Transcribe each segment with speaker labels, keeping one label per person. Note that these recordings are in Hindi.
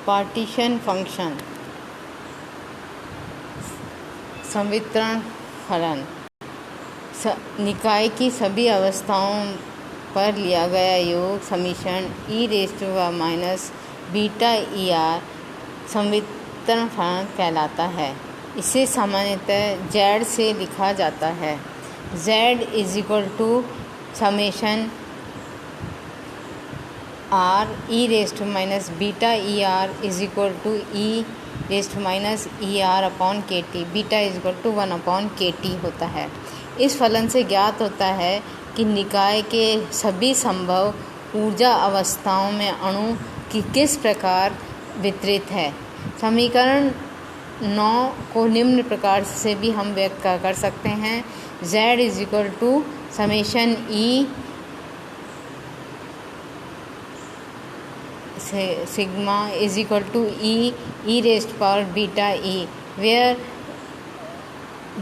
Speaker 1: पार्टीशन फंक्शन, संवितरण फलन, निकाय की सभी अवस्थाओं पर लिया गया योग समीकरण e⁻β संवितरण फलन कहलाता है। इसे सामान्यतः Z से लिखा जाता है। Z = summation r e⁻β e⁻er/kT, beta = 1/kT होता है। इस फलन से ज्ञात होता है कि निकाय के सभी संभव ऊर्जा अवस्थाओं में अणु की किस प्रकार वितरित है। समीकरण 9 को निम्न प्रकार से भी हम व्यक्त कर सकते हैं। Z = summation sigma e⁻βe, where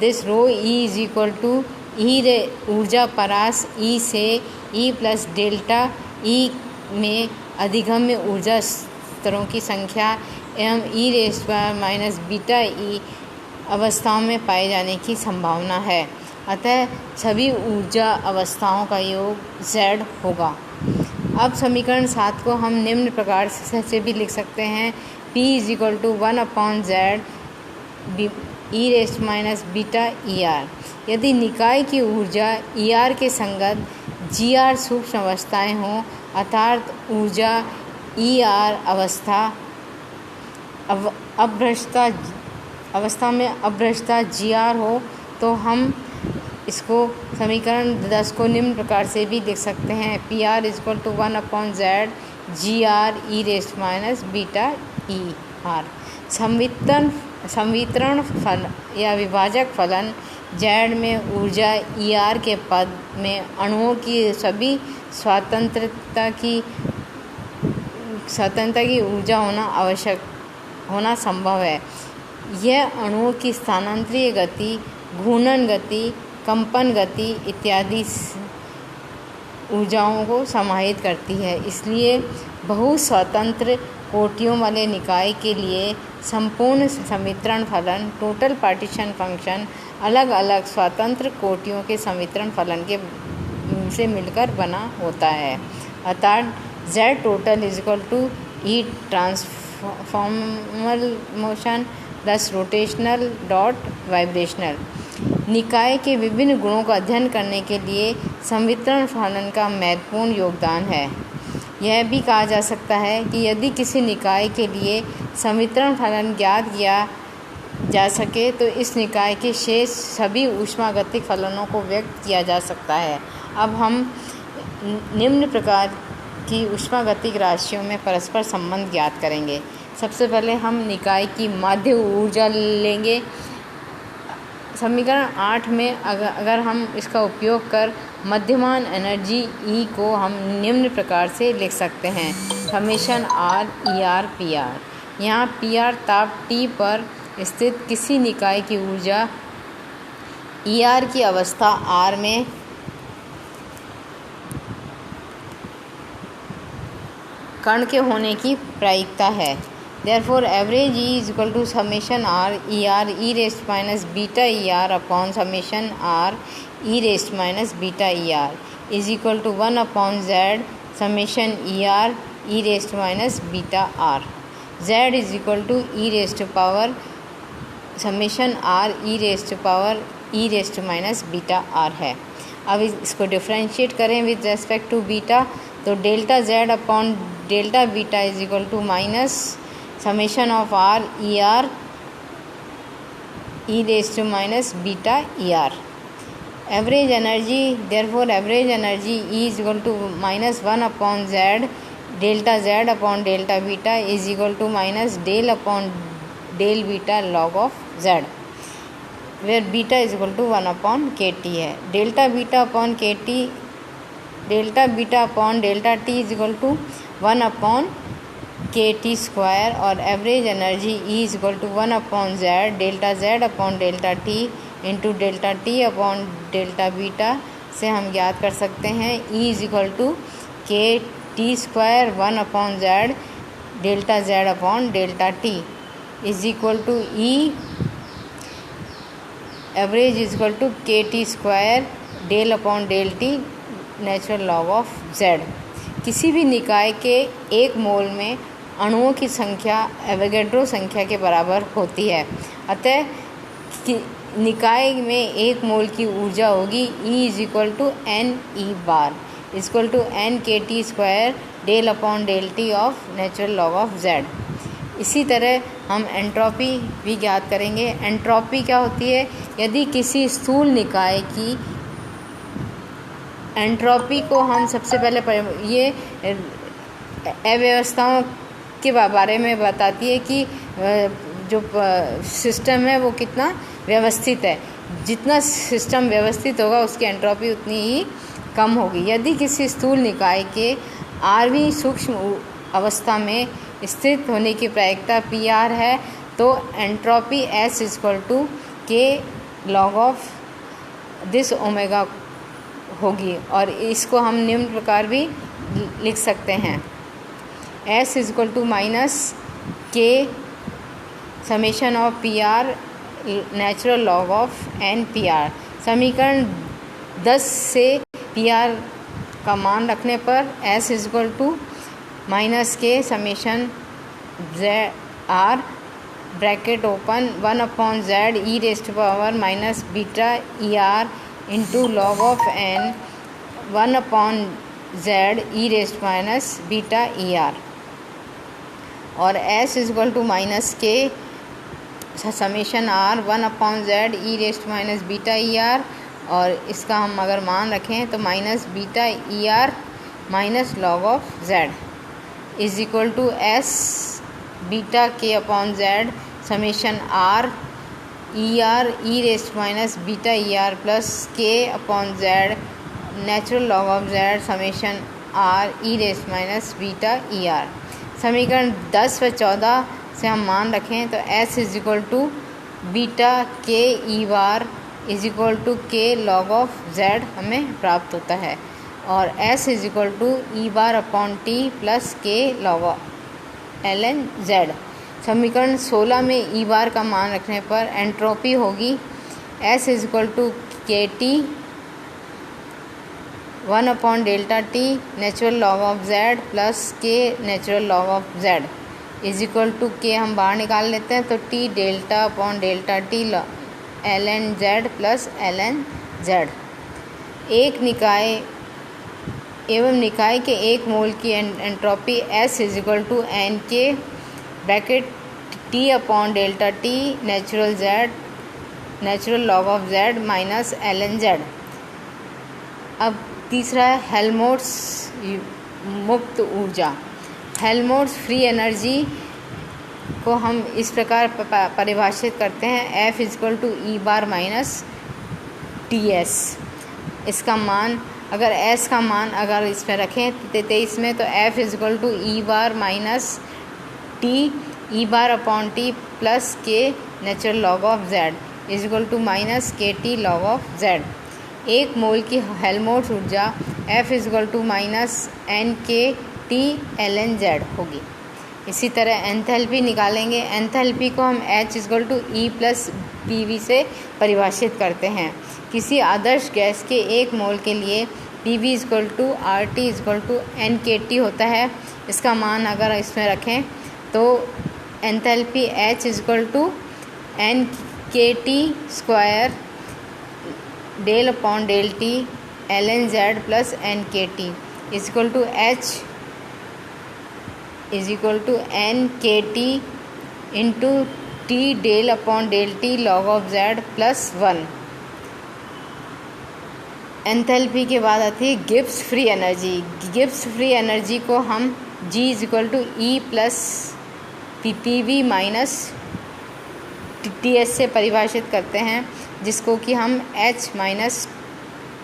Speaker 1: this rho e = ऊर्जा परास E से E प्लस डेल्टा E में अधिगम्य ऊर्जा स्तरों की संख्या एवं e⁻βe अवस्थाओं में पाए जाने की संभावना है। अतः सभी ऊर्जा अवस्थाओं का योग Z होगा। अब समीकरण 7 को हम निम्न प्रकार से भी लिख सकते हैं। P = 1/Z e⁻βEr। यदि निकाय की ऊर्जा Er के संगत Gr सूक्ष्म अवस्थाएं हों, अर्थात ऊर्जा Er अवस्था में अभ्रष्टता Gr हो, तो हम इसको समीकरण 10 को निम्न प्रकार से भी लिख सकते हैं। Pr = 1/Z Gr e⁻βEr। संवितरण फलन या विभाजक फलन Z में ऊर्जा Er के पद में अणुओं की सभी स्वतंत्रता की ऊर्जा होना संभव है। यह अणुओं की स्थानांतरीय गति, घूर्णन गति, कंपन गति इत्यादि ऊर्जाओं को समाहित करती है। इसलिए बहुस्वतंत्र कोटियों वाले निकाय के लिए संपूर्ण संवितरण फलन टोटल पार्टीशन फंक्शन अलग अलग स्वतंत्र कोटियों के संवितरण फलन से मिलकर बना होता है। अर्थात Z total = E transformer motion plus rotational dot vibrational. निकाय के विभिन्न गुणों का अध्ययन करने के लिए संवितरण फलन का महत्वपूर्ण योगदान है। यह भी कहा जा सकता है कि यदि किसी निकाय के लिए संवितरण फलन ज्ञात किया जा सके तो इस निकाय के शेष सभी ऊष्मागतिक फलनों को व्यक्त किया जा सकता है। अब हम निम्न प्रकार की ऊष्मागतिक राशियों में परस्पर संबंध ज्ञात करेंगे। सबसे पहले हम निकाय की माध्य ऊर्जा लेंगे। समीकरण 8 में अगर हम इसका उपयोग कर मध्यमान एनर्जी E को हम निम्न प्रकार से लिख सकते हैं। Summation R ER/PR। यहाँ PR ताप T पर स्थित किसी निकाय की ऊर्जा ER की अवस्था R में कण के होने की प्रायिकता है। Therefore, average E = summation R ER e⁻βEr/summation R e⁻βEr is equal to 1/Z summation ER e⁻βR। Z is equal to summation R e⁻βR है। अब इसको डिफ्रेंशिएट करें विद रेस्पेक्ट टू बीटा, तो delta Z upon delta beta is equal to minus summation of R ER e⁻βEr। Average energy, therefore average energy E is equal to -1/Z delta Z upon delta beta is equal to minus del upon del beta log of Z, where beta is equal to 1/kT है। Delta beta upon delta T is equal to 1/kT² और average energy E is equal to 1/Z delta Z upon delta T into delta T upon delta beta से हम ज्ञात कर सकते हैं। E is equal to KT² 1/Z delta Z upon delta T is equal to E average is equal to K T square del upon del T natural log of Z. किसी भी निकाय के एक मोल में अणुओं की संख्या एवोगैड्रो संख्या के बराबर होती है, अतः निकाय में एक मोल की ऊर्जा होगी E is equal to N E bar equal to N K T square del upon del T of natural log of Z. इसी तरह हम एंट्रोपी भी ज्ञात करेंगे। एंट्रोपी क्या होती है? यदि किसी स्थूल निकाय की एंट्रोपी को हम सबसे पहले ये अव्यवस्थाओं के बारे में बताती है कि जो सिस्टम है वो कितना व्यवस्थित है। जितना सिस्टम व्यवस्थित होगा उसकी एंट्रोपी उतनी ही कम होगी। यदि किसी स्थूल निकाय के आरवी सूक्ष्म अवस्था में स्थित होने की प्रायिकता पी आर है तो entropy S equal to K log of this omega होगी। और इसको हम निम्न प्रकार भी लिख सकते हैं, S equal to minus K summation of P R natural log of N P R. समीकरण 10 से पी आर का मान रखने पर S equal to minus K summation Z R bracket open 1 upon Z E raised power minus beta E R into log of N 1 upon Z E raised minus beta E R. और S equal to minus K summation R 1 upon Z E raised minus beta E R, और इसका हम अगर मान रखें तो minus beta E R minus log of Z is equal to S beta K upon Z summation R E raised minus beta E R plus K upon Z natural log of Z summation R E raised minus beta E R. समीकरण 10 व 14 से हम मान रखें तो S is equal to beta के ई bar is equal to K log of Z हमें प्राप्त होता है, और S is equal to E bar upon T plus K log of L N Z. समीकरण 16 में ई बार का मान रखने पर एंट्रोपी होगी S is equal to K T 1 upon delta T natural log of Z plus K natural log of Z is equal to K हम बाहर निकाल लेते हैं तो T delta upon delta T L N Z plus L N Z. एक निकाय एवं निकाय के एक मोल की entropy S is equal to N K bracket T upon delta T natural log of Z minus L N Z. अब तीसरा है हेल्महोल्ट्ज़ मुक्त ऊर्जा। हेल्महोल्ट्ज़ फ्री एनर्जी को हम इस प्रकार परिभाषित करते हैं, F equal to E bar minus T S. इसका मान अगर एस का मान अगर इसमें रखें 23 में तो F equal to E bar minus T E bar upon T plus K natural log of Z is equal to minus K T log of Z. एक मोल की हेल्महोल्ट्ज़ ऊर्जा F equal to minus N K T L N Z होगी। इसी तरह एंथैल्पी निकालेंगे। एंथैल्पी को हम H equal to E plus P V से परिभाषित करते हैं। किसी आदर्श गैस के एक मोल के लिए P V equal to R T equal to N K T होता है। इसका मान अगर इसमें रखें तो enthalpy H equal to N K T square del upon del T L N Z plus N K T equal to H is equal to N K T into T del upon del T log of Z plus 1। Enthalpy के बाद आती है Gibbs free energy. Gibbs free energy को हम G is equal to E plus P V minus T S से परिभाषित करते हैं, जिसको कि हम एच माइनस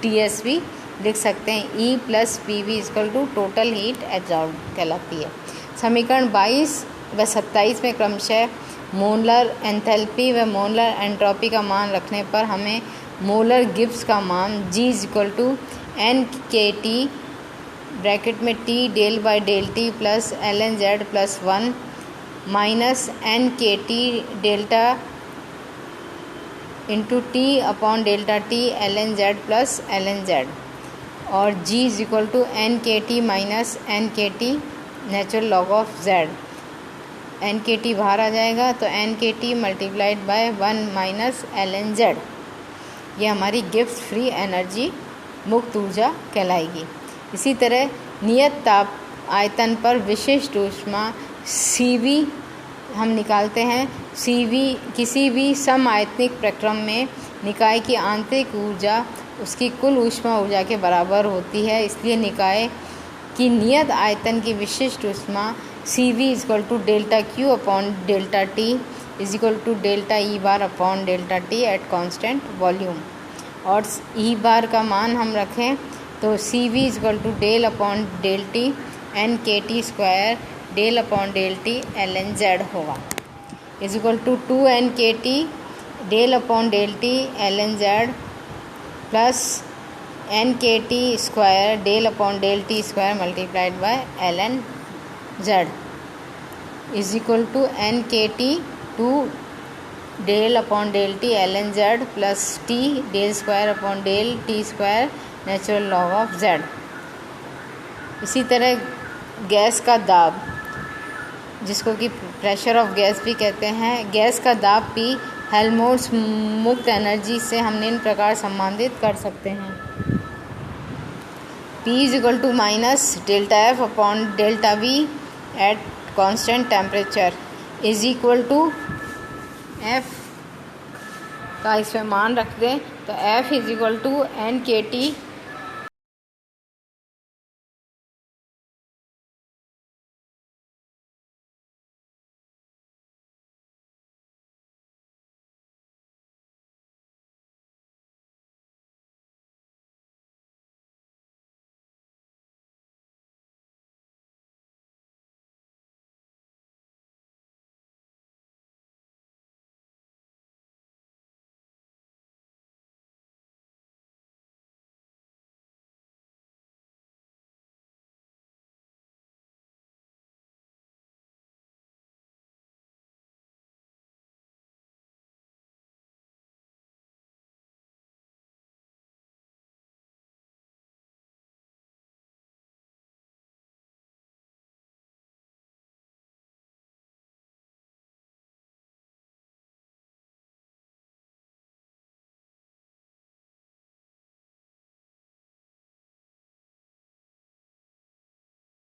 Speaker 1: टी एस भी लिख सकते हैं। E plus P V equal to total heat absorb कहलाती है। समीकरण 22 व 27 में क्रमशः मोलर एंथैल्पी व मोलर एंट्रोपी का मान रखने पर हमें मोलर गिब्स का मान G equal to N K T bracket में T del by del T plus L N Z plus 1 minus N K T delta into T upon delta T L N Z plus L N Z, और G is equal to N K T minus N K T natural log of Z. N K T बाहर आ जाएगा तो N K T multiplied by 1 minus L N Z, ये हमारी गिब्स फ्री एनर्जी मुक्त ऊर्जा कहलाएगी। इसी तरह नियत ताप आयतन पर विशिष्ट ऊष्मा CV हम निकालते हैं। CV किसी भी समआयतनिक प्रक्रम में निकाय की आंतरिक ऊर्जा उसकी कुल ऊष्मा ऊर्जा के बराबर होती है, इसलिए निकाय की नियत आयतन की विशिष्ट ऊष्मा CV is equal to delta Q upon delta T is equal to delta E bar upon delta T at constant volume. और ई बार का मान हम रखें तो CV is equal to del upon del T N K T square del upon del T L N Z होगा, is equal to 2 N K T del upon del T L N Z plus N K T square del upon del T square multiplied by L N Z is equal to N K T 2 del upon del T L N Z plus T del square upon del T square natural log of Z. इसी तरह गैस का दाब, जिसको कि प्रेशर ऑफ गैस भी कहते हैं, गैस का दाब P हेल्महोल्ट्ज़ मुक्त एनर्जी से हम निम्न प्रकार संबंधित कर सकते हैं। P is equal to minus delta F upon delta V at constant temperature is equal to F का इसमें मान रख दें तो F is equal to N K T